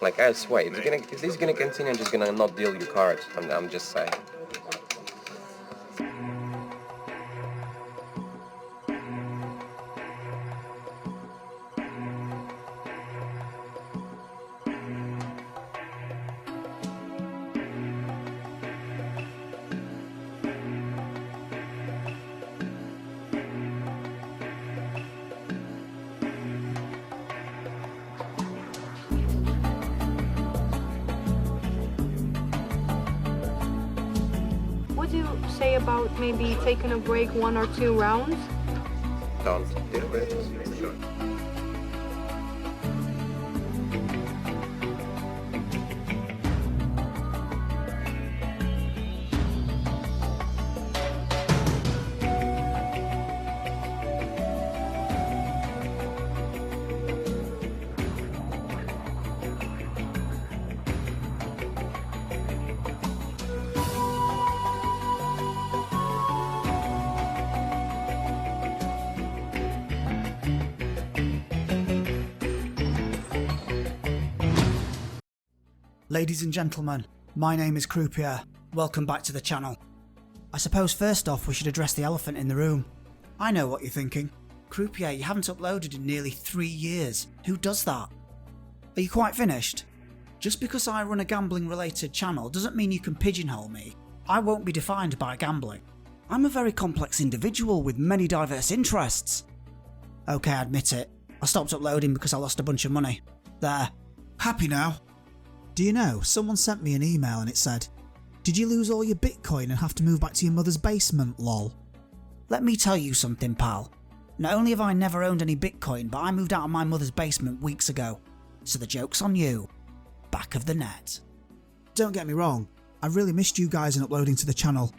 Like, I swear, if this is gonna continue, I'm just gonna not deal you cards. I'm just saying. What do you say about maybe taking a break 1 or 2 rounds? Don't do it. Ladies and gentlemen, my name is CROUPIER. Welcome back to the channel. I suppose first off we should address the elephant in the room. I know what you're thinking. CROUPIER, you haven't uploaded in nearly 3 years. Who does that? Are you quite finished? Just because I run a gambling related channel doesn't mean you can pigeonhole me. I won't be defined by gambling. I'm a very complex individual with many diverse interests. Okay, I admit it. I stopped uploading because I lost a bunch of money. There. Happy now? Do you know, someone sent me an email and it said, "Did you lose all your Bitcoin and have to move back to your mother's basement, lol?" Let me tell you something, pal. Not only have I never owned any Bitcoin, but I moved out of my mother's basement weeks ago. So the joke's on you. Back of the net. Don't get me wrong, I really missed you guys in uploading to the channel.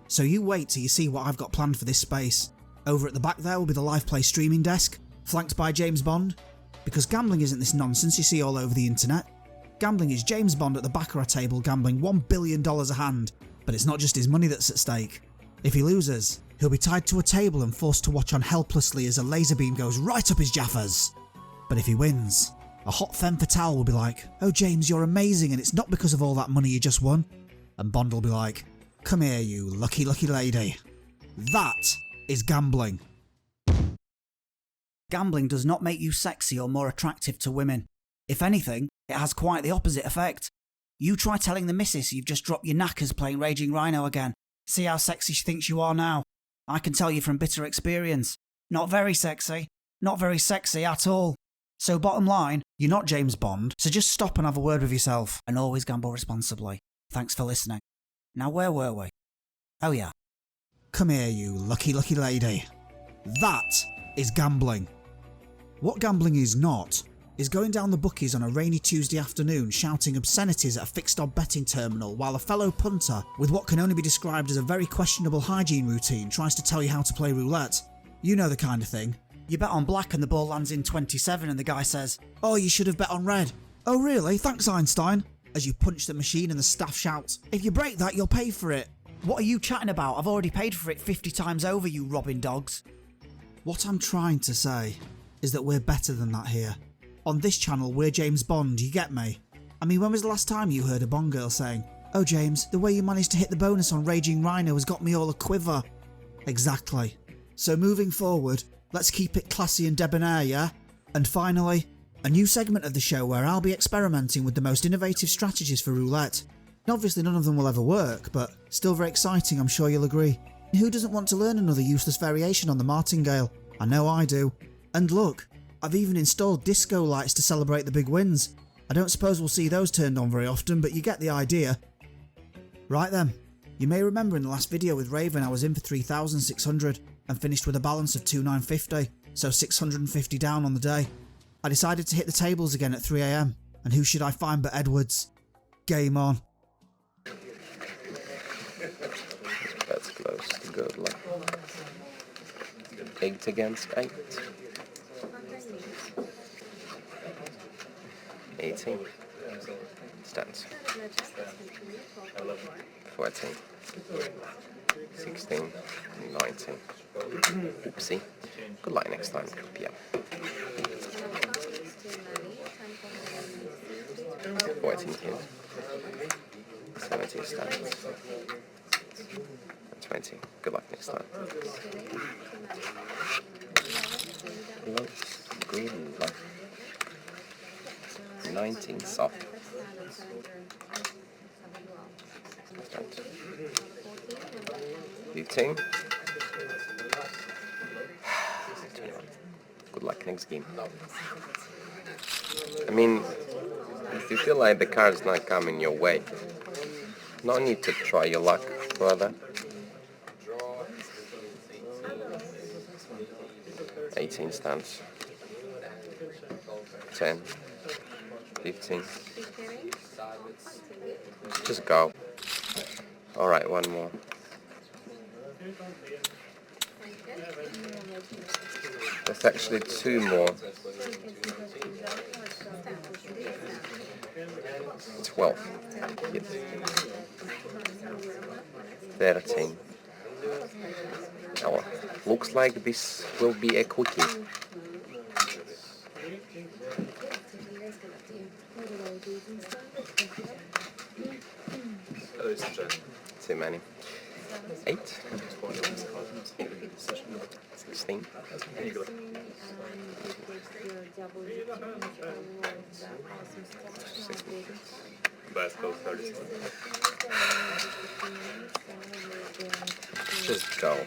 So you wait till you see what I've got planned for this space. Over at the back there will be the live play streaming desk, flanked by James Bond. Because gambling isn't this nonsense you see all over the internet. Gambling is James Bond at the baccarat table gambling $1 billion a hand, but it's not just his money that's at stake. If he loses, he'll be tied to a table and forced to watch on helplessly as a laser beam goes right up his jaffers. But if he wins, a hot femme fatale will be like, "Oh James, you're amazing and it's not because of all that money you just won." And Bond will be like, "Come here you lucky lady." That is gambling. Gambling does not make you sexy or more attractive to women. If anything, it has quite the opposite effect. You try telling the missus you've just dropped your knackers playing Raging Rhino again. See how sexy she thinks you are now. I can tell you from bitter experience. Not very sexy. Not very sexy at all. So bottom line, you're not James Bond, so just stop and have a word with yourself, and always gamble responsibly. Thanks for listening. Now where were we? Oh yeah. Come here you lucky lady. That is gambling. What gambling is not, is going down the bookies on a rainy Tuesday afternoon shouting obscenities at a fixed odd betting terminal while a fellow punter with what can only be described as a very questionable hygiene routine tries to tell you how to play roulette. You know the kind of thing. You bet on black and the ball lands in 27 and the guy says, "Oh, you should have bet on red." "Oh really? Thanks Einstein." As you punch the machine and the staff shouts, "If you break that you'll pay for it." "What are you chatting about? I've already paid for it 50 times over, you robbing dogs." What I'm trying to say is that we're better than that here. On this channel, we're James Bond, you get me? I mean, when was the last time you heard a Bond girl saying, "Oh James, the way you managed to hit the bonus on Raging Rhino has got me all a quiver"? Exactly. So moving forward, let's keep it classy and debonair, yeah? And finally, a new segment of the show where I'll be experimenting with the most innovative strategies for roulette. Obviously none of them will ever work, but still very exciting, I'm sure you'll agree. Who doesn't want to learn another useless variation on the martingale? I know I do. And look, I've even installed disco lights to celebrate the big wins. I don't suppose we'll see those turned on very often, but you get the idea. Right then, you may remember in the last video with Raven I was in for 3,600 and finished with a balance of 2,950, so 650 down on the day. I decided to hit the tables again at 3 AM, and who should I find but Edwards? Game on. That's close. Good luck. 8 against 8. 18. Stands. 14. 16. 19. Oopsie. Good luck next time. Yeah. 14 here. 17 stands. 20. Good luck next time. Good luck. 19 soft. 15. 21. Good luck next game. I mean, if you feel like the card's not coming your way, no need to try your luck further. 18 stands. 10. 15. Just go. Alright, one more. There's actually two more. 12. Yes. 13. Oh, looks like this will be a quickie. Too many. 8. 16. 16. Just go.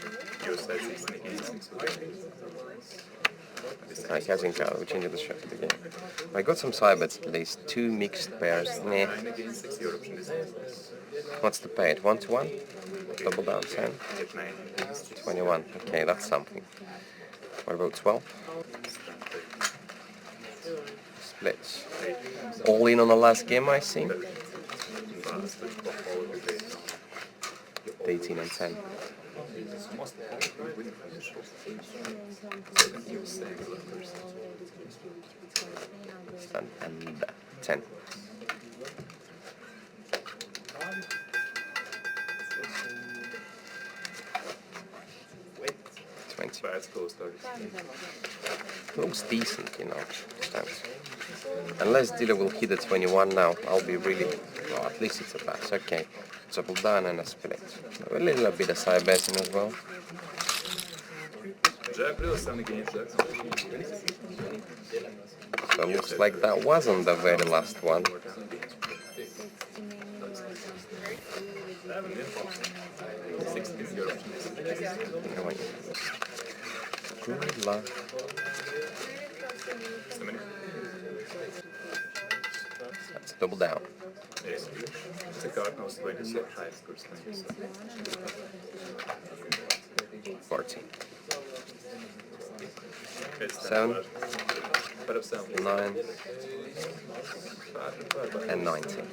He hasn't got. We changed the strategy again. I got some side bets at least. 2 mixed pairs. Nah. What's the paid? 1 to 1? Double down 10. 21. Okay, that's something. What about 12? Splits. All in on the last game, I see. 18 and 10. And 10. 20. Looks decent, you know. Stands. Unless dealer will hit the 21 now, I'll be really... Well, at least it's a pass. Okay. Double down and a split. A little bit of side betting as well. So it looks like that wasn't the very last one. Good luck. That's double down. 14. 7. 9. And 19.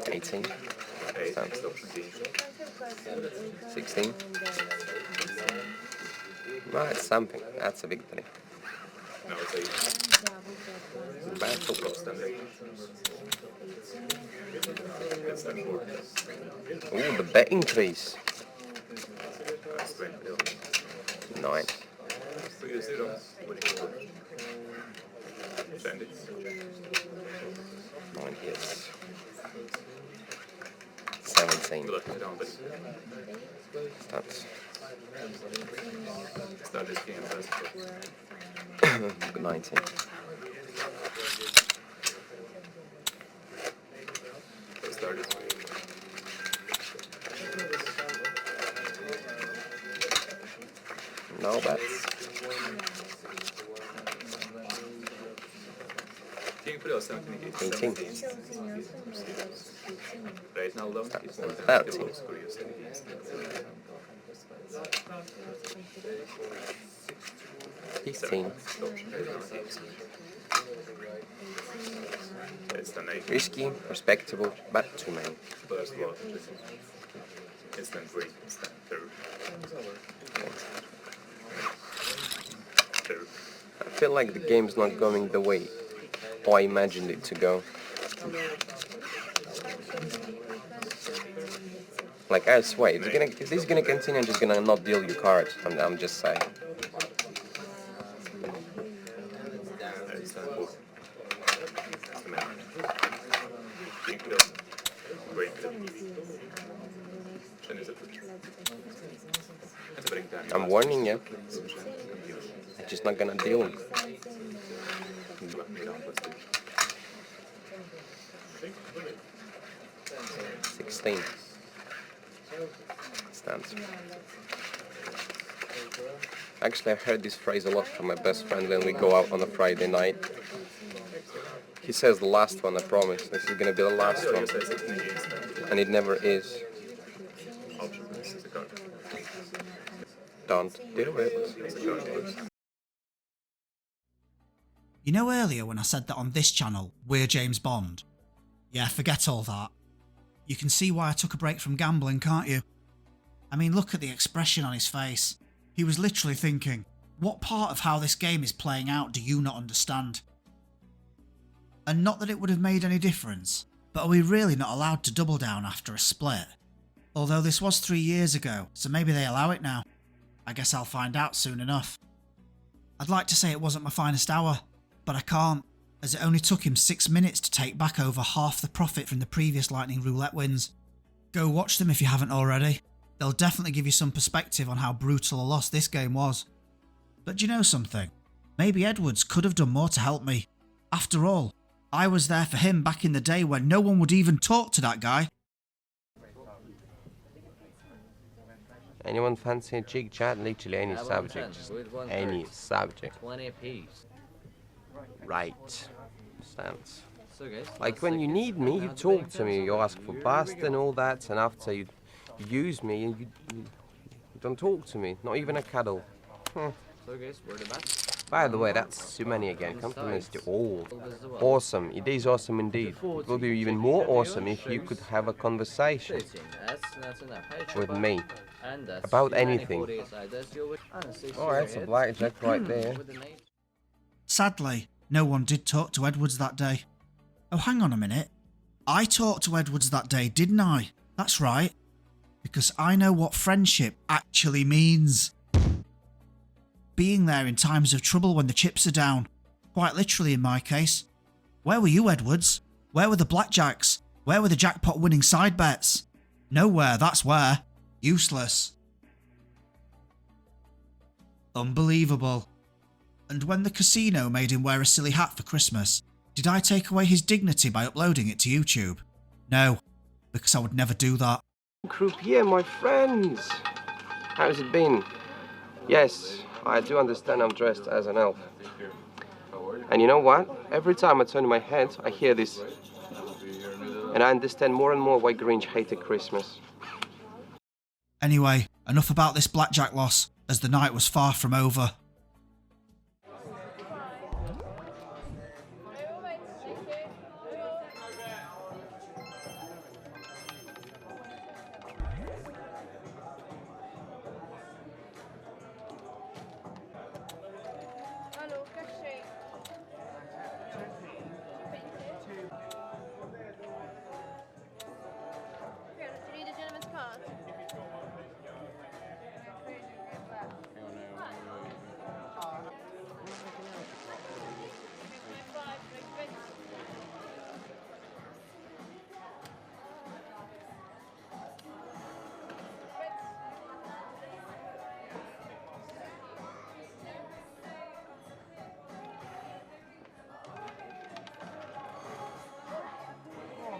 18. 16. Well, it's something. That's a victory. Battle. Ooh, the bet increase. 9. 9 hits. 17. Stats. 19. No bets. 18. 13. 15. Risky, respectable, but too many. I feel like the game's not going the way I imagined it to go. Like, I swear, if this is gonna continue, I'm just gonna not deal you cards. I'm just saying. I'm warning you. I'm just not gonna deal. 16 stands. Actually, I heard this phrase a lot from my best friend when we go out on a Friday night. He says the last one, I promise. This is gonna be the last one. And it never is. Don't do it. You know earlier when I said that on this channel, we're James Bond? Yeah, forget all that. You can see why I took a break from gambling, can't you? I mean, look at the expression on his face. He was literally thinking, what part of how this game is playing out do you not understand? And not that it would have made any difference, but are we really not allowed to double down after a split? Although this was 3 years ago, so maybe they allow it now. I guess I'll find out soon enough. I'd like to say it wasn't my finest hour, but I can't, as it only took him 6 minutes to take back over half the profit from the previous Lightning Roulette wins. Go watch them if you haven't already. They'll definitely give you some perspective on how brutal a loss this game was. But do you know something? Maybe Edwards could have done more to help me. After all, I was there for him back in the day when no one would even talk to that guy. Anyone fancy a jig chat? Literally any subject. Any subject. 20 apiece. Right. Stands. Like when you need me, you talk to me, you ask for bust and all that, and after you use me, and you don't talk to me, not even a cuddle. By the way, that's too many again. Compliments to all. Awesome. It is awesome indeed. It will be even more awesome if you could have a conversation with me about anything. Oh, that's a blackjack right there. Sadly, no one did talk to Edwards that day. Oh, hang on a minute. I talked to Edwards that day, didn't I? That's right. Because I know what friendship actually means. Being there in times of trouble when the chips are down. Quite literally in my case. Where were you, Edwards? Where were the blackjacks? Where were the jackpot winning side bets? Nowhere, that's where. Useless. Unbelievable. And when the casino made him wear a silly hat for Christmas, did I take away his dignity by uploading it to YouTube? No, because I would never do that. Croupier, my friends! How's it been? Yes, I do understand I'm dressed as an elf. And you know what? Every time I turn my head, I hear this. And I understand more and more why Grinch hated Christmas. Anyway, enough about this blackjack loss, as the night was far from over.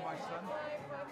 By 5, please.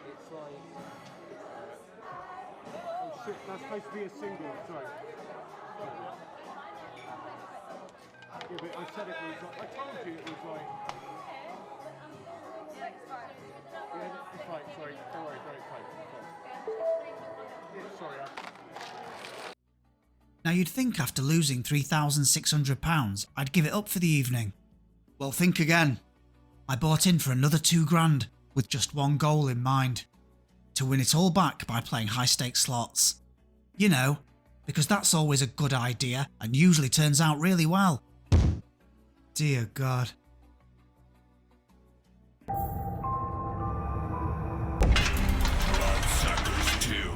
It's like... Oh shit, that's supposed to be a single, sorry. Yeah, but I said it was like... I told you it was like... Now you'd think after losing £3,600 I'd give it up for the evening. Well, think again. I bought in for another £2,000 with just one goal in mind. To win it all back by playing high stakes slots. You know, because that's always a good idea and usually turns out really well. Dear God. Bloodsuckers 2.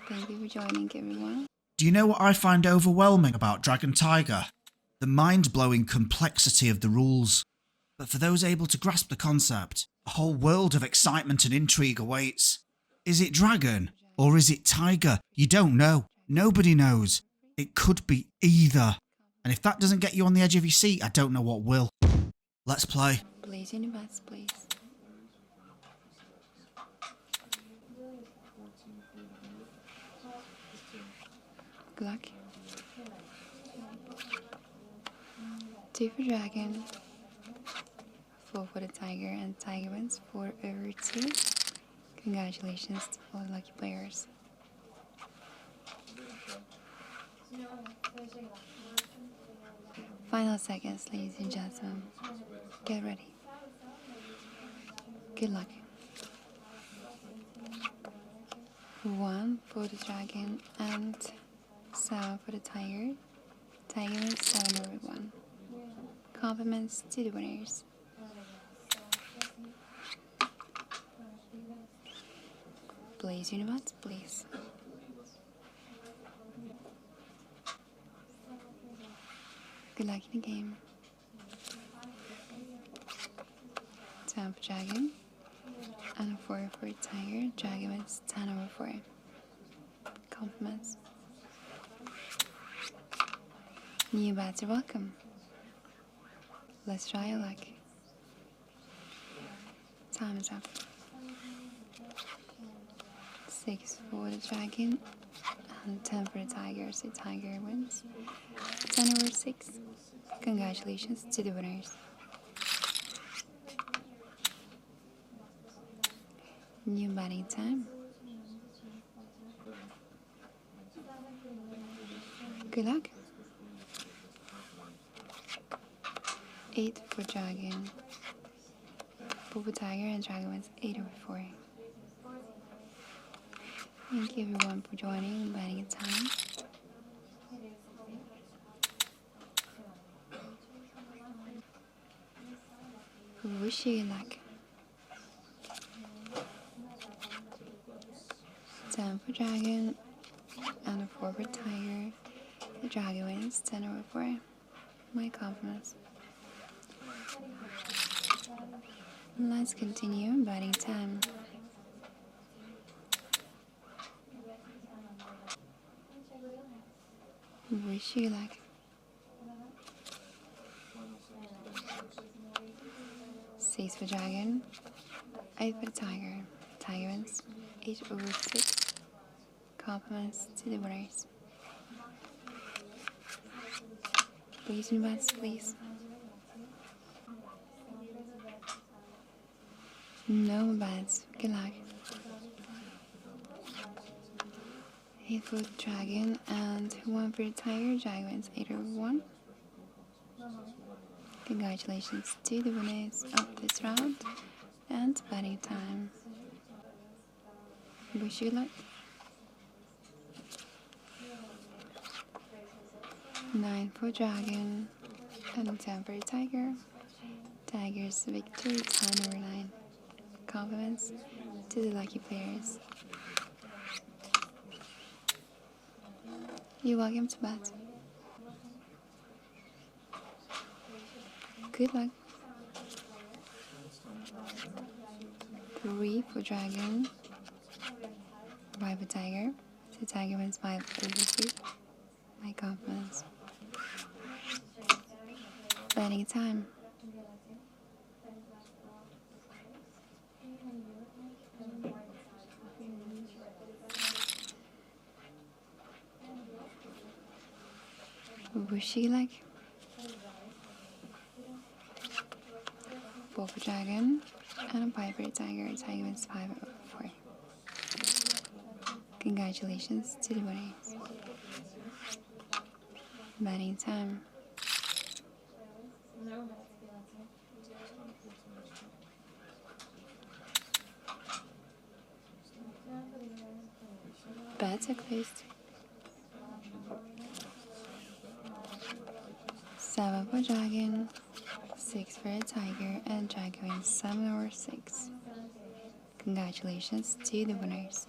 Thank you for joining, everyone. Do you know what I find overwhelming about Dragon Tiger? The mind-blowing complexity of the rules. But for those able to grasp the concept, a whole world of excitement and intrigue awaits. Is it dragon? Or is it tiger? You don't know. Nobody knows. It could be either. And if that doesn't get you on the edge of your seat, I don't know what will. Let's play. Please, universe, please. Good luck. 2 for dragon, 4 for the tiger, and tiger wins 4/2. Congratulations to all the lucky players. Final seconds, ladies and gentlemen. Get ready. Good luck. 1 for the dragon and 7 for the tiger. Tiger wins 7/1. Compliments to the winners. Please, universe, please. Good luck in the game. 10 for dragon and a 4 for tiger. Dragon wins 10/4. Compliments. New bats are welcome. Let's try your luck. Time is up. 6 for the dragon and 10 for the tiger. So tiger wins 10/6. Congratulations to the winners. New batting time. Good luck. 8 for dragon, 4 for tiger, and dragon wins 8/4. Thank you everyone for joining and batting at time. Wish you luck. 10 for dragon and a 4 for tiger. The dragon wins 10/4. My compliments. Let's continue batting time. Wish you luck. 6 for dragon, 8 for tiger. Tiger wins 8/6. Compliments to the winners. Please, universe, please. No bats. Good luck. 8 for the dragon and 1 for the tiger. Dragon wins 8/1. Congratulations to the winners of this round and batting time. Wish you luck. 9 for dragon and 10 for the tiger. Tiger's victory 10/9. Compliments to the lucky players. You're welcome to bat. Good luck. 3 for dragon, 5 for tiger. The tiger wins 5/3. My compliments. Batting time. Wish you luck. 4 for dragon and a 5 for the tiger. Tiger wins 5/4. Congratulations to the winners. Batting time. Bats are closed. 7 for dragon, 6 for a tiger, and dragon wins 7/6. Congratulations to the winners.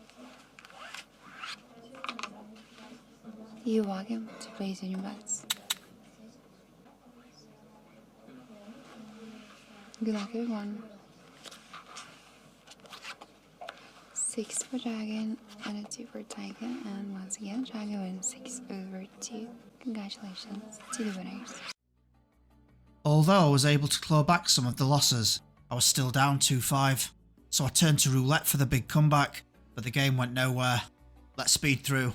You're welcome to place on your bets. Good luck, everyone. 6 for dragon and a 2 for tiger, and once again, dragon wins 6 over 2. Congratulations to the winners. Although I was able to claw back some of the losses, I was still down 2-5, so I turned to roulette for the big comeback, but the game went nowhere. Let's speed through.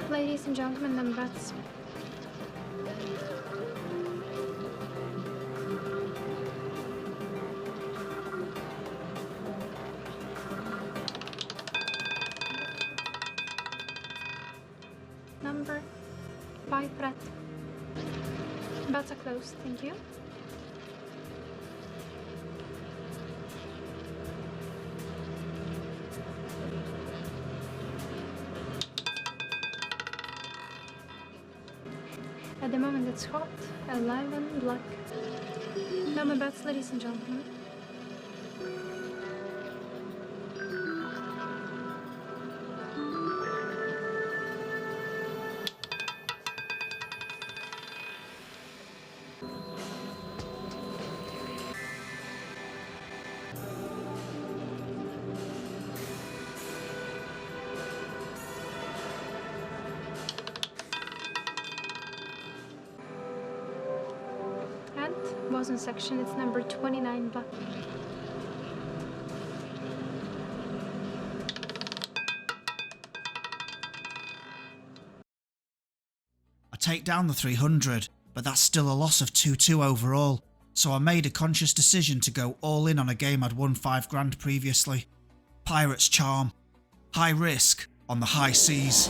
Ladies and gentlemen, number bets. Number 5 red. Bets are closed, thank you. At the moment it's hot, 11 black. Number bets, ladies and gentlemen. Was in section, it's number 29 black. I take down the 300, but that's still a loss of 2-2 overall, so I made a conscious decision to go all in on a game I'd won 5 grand previously. Pirate's Charm. High risk on the high seas.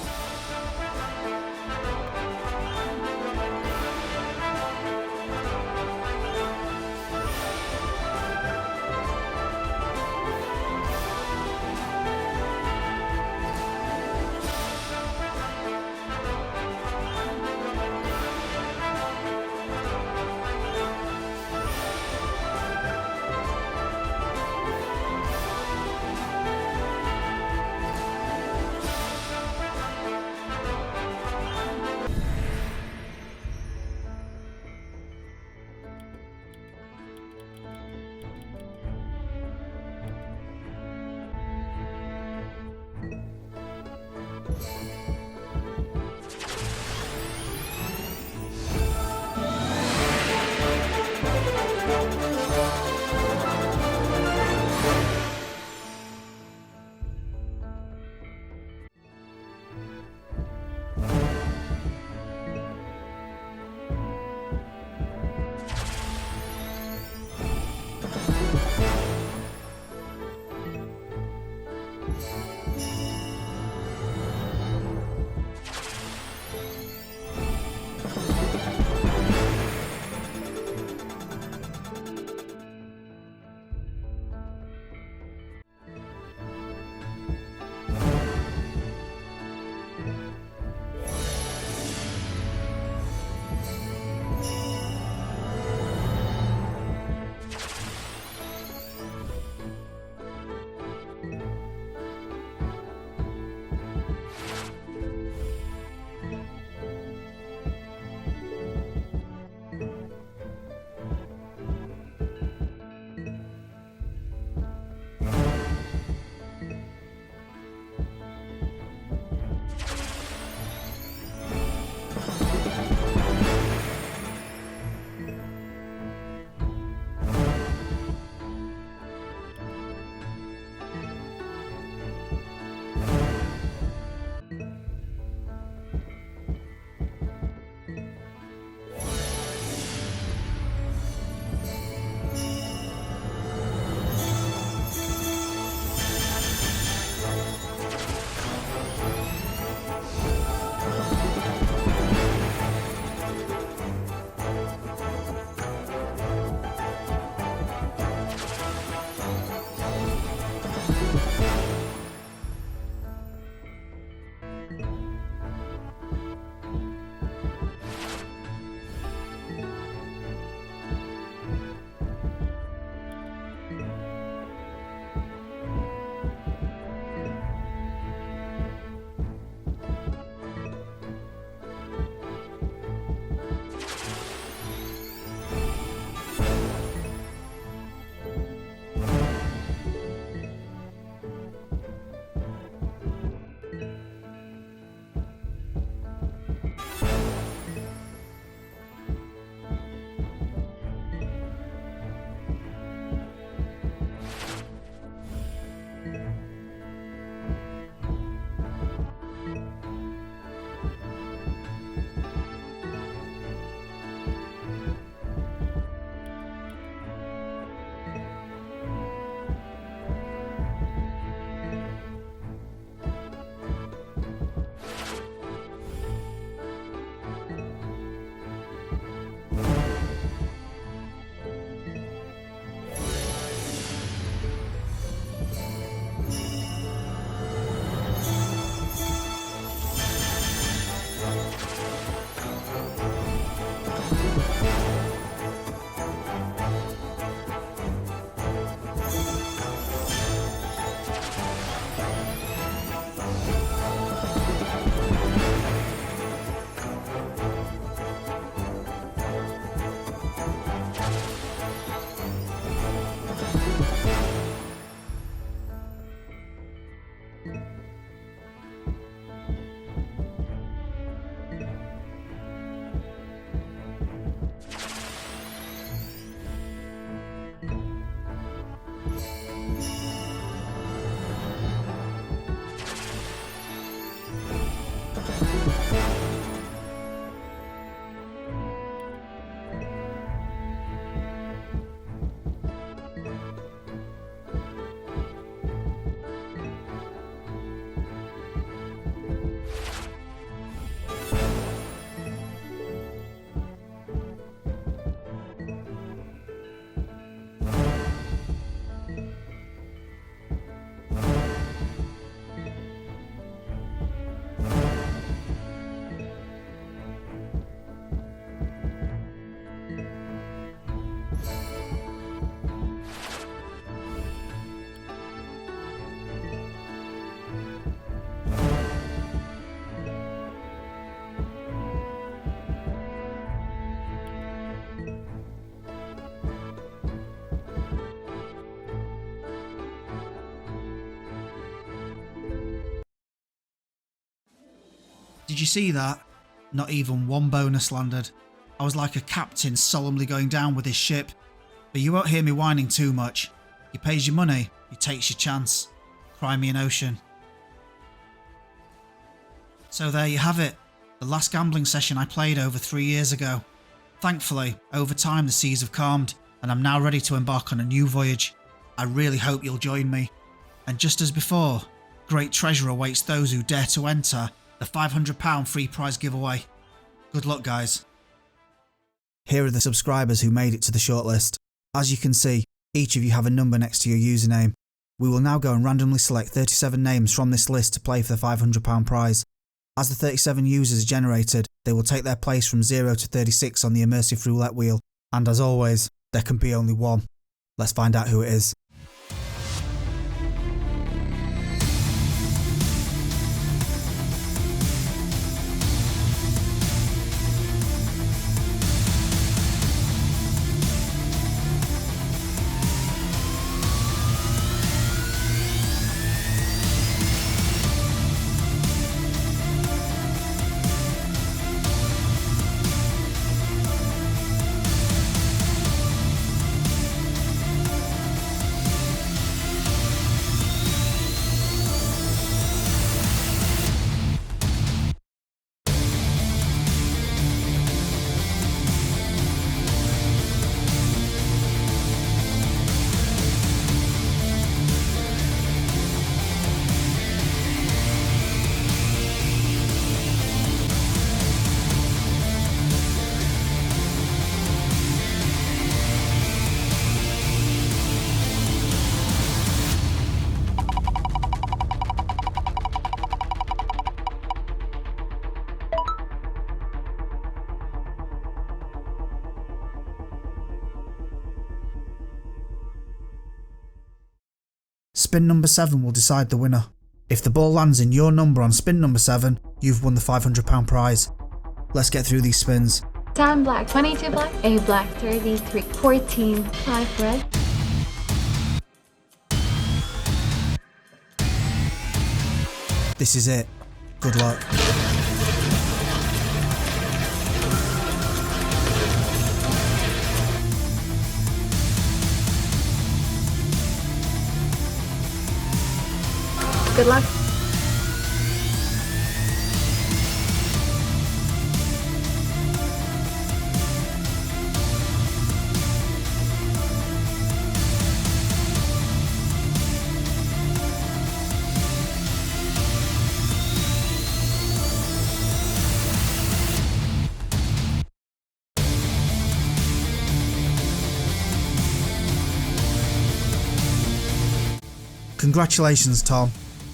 Did you see that? Not even one bonus landed. I was like a captain solemnly going down with his ship. But you won't hear me whining too much. He pays your money, he takes your chance. Cry me an ocean. So there you have it. The last gambling session I played over 3 years ago. Thankfully, over time the seas have calmed and I'm now ready to embark on a new voyage. I really hope you'll join me. And just as before, great treasure awaits those who dare to enter the £500 free prize giveaway. Good luck, guys. Here are the subscribers who made it to the shortlist. As you can see, each of you have a number next to your username. We will now go and randomly select 37 names from this list to play for the £500 prize. As the 37 users are generated, they will take their place from 0 to 36 on the immersive roulette wheel. And as always, there can be only one. Let's find out who it is. Spin number 7 will decide the winner. If the ball lands in your number on spin number 7, you've won the £500 prize. Let's get through these spins. 10 black, 22 black, 8 black, 33, 14, 5 red. This is it. Good luck. Good luck. Congratulations, Tom.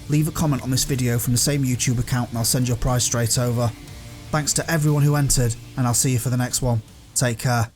Leave a comment on this video from the same YouTube account and I'll send your prize straight over. Thanks to everyone who entered, and I'll see you for the next one. Take care.